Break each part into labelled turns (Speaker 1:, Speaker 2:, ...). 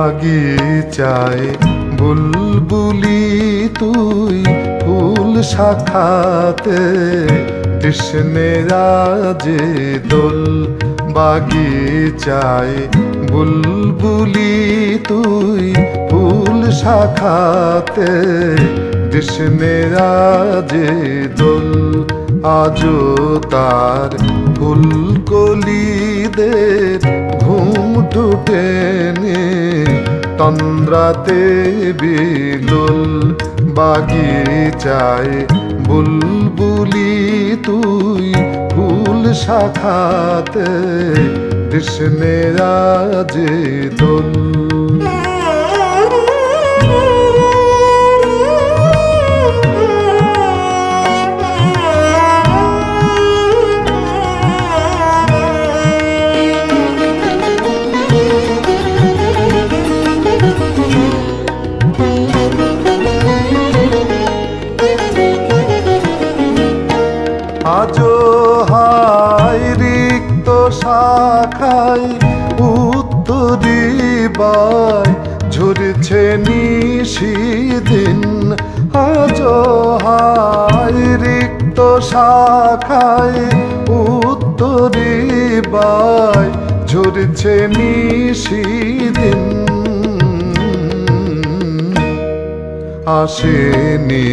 Speaker 1: বাগিচায় বুলবুলি তুই ফুল শাখাতে কৃষ্ণে রাজে দোল বাগিচায় বুলবুলি তুই ফুল শাখাতে কৃষ্ণে রাজে দোল আজো তার ফুলকলিদের ঘুম টুটেনি তন্দ্রাতে বিলোল বাগিচায় বুলবুলি তুই ফুল শাখাতে কৃষ্ণে রাজে দোল আজো হায় রিক্ত শাখায় উত্তরিবায় ঝরছে নিশিদিন আজো হায় রিক্ত শাখায় উত্তরিবায় ঝরছে নিশিদিন আসেনি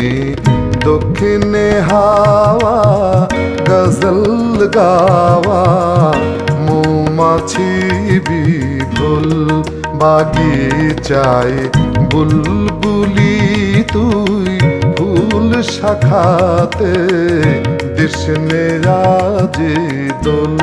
Speaker 1: দক্ষিণে হাওয়া গজল গাওয়া মৌমাছি বিপুল বাগিচায় বুলবুলি তুই ফুল শাখাতে কৃষ্ণে রাজে দোল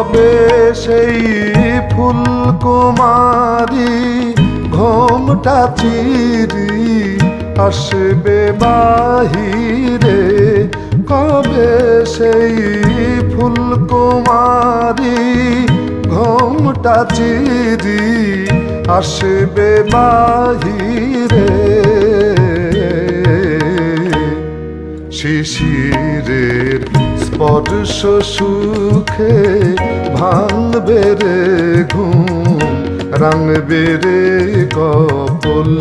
Speaker 1: কবে সেই ফুলকুমারী ঘোমটা চিরি আসবে বাহিরে কবে সেই ফুলকুমারী ঘোমটা চিরি আসবে বাহিরে শিশিরের স্পর্শ সুখে ভাঙবে রে ঘুম রাঙবে রে কপল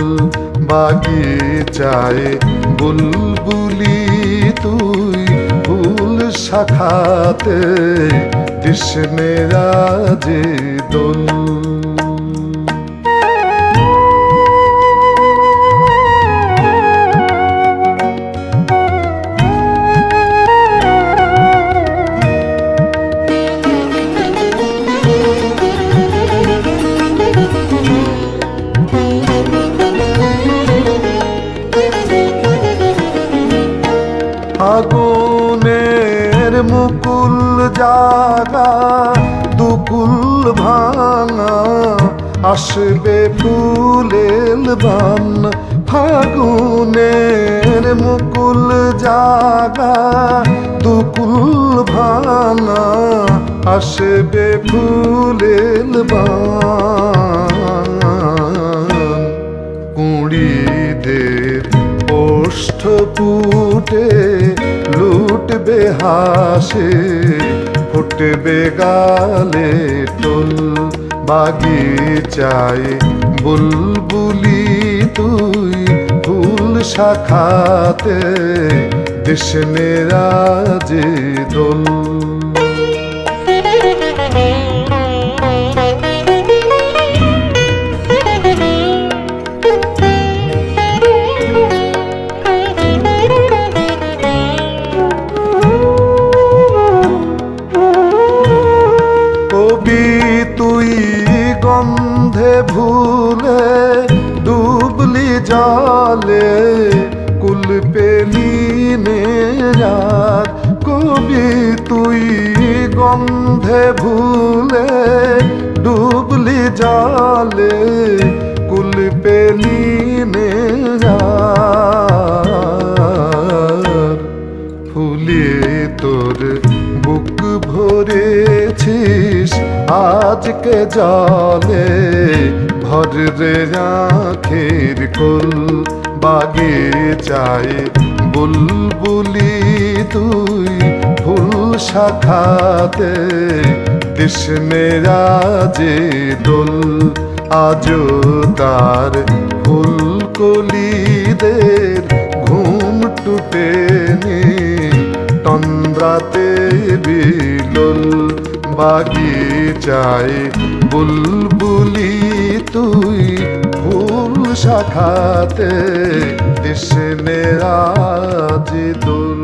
Speaker 1: বাগিচায় বুলবুলি তুই ফুল শাখাতে কৃষ্ণে রাজে দোল আগুনের মুকুল জাগা দুকুল ভাঙা আসবে ফুলেল বান ফাগুনের মুকুল জাগা দুকুল ভাঙা আসবে ফুলেল বান কুড়িদের ওষ্ঠ পুটে লুটবে হাসে ফুটবে গালে টোল বাগিচায় বুলবুলি তুই ফুল শাখাতে কৃষ্ণে রাজে দোল তুই গন্ধে ভুলে ডুবলি জলে কুল পেলি রাত কবি তুই গন্ধে ভুলে ডুবলি জলে কুল পেলি ফুলে তোর বুক ভরেছিস আজ আজকে জলে ভর রে আঁখের কোল বাগিচায় বুলবুলি তুই ফুল শাখাতে কৃষ্ণে রাজে দোল আজো তার ফুলকলিদের ঘুম টুটেনি তন্দ্রাতে বিলোল বাগিচায় বুলবুলি তুই ফুল শাখাতে কৃষ্ণে রাজে দোল।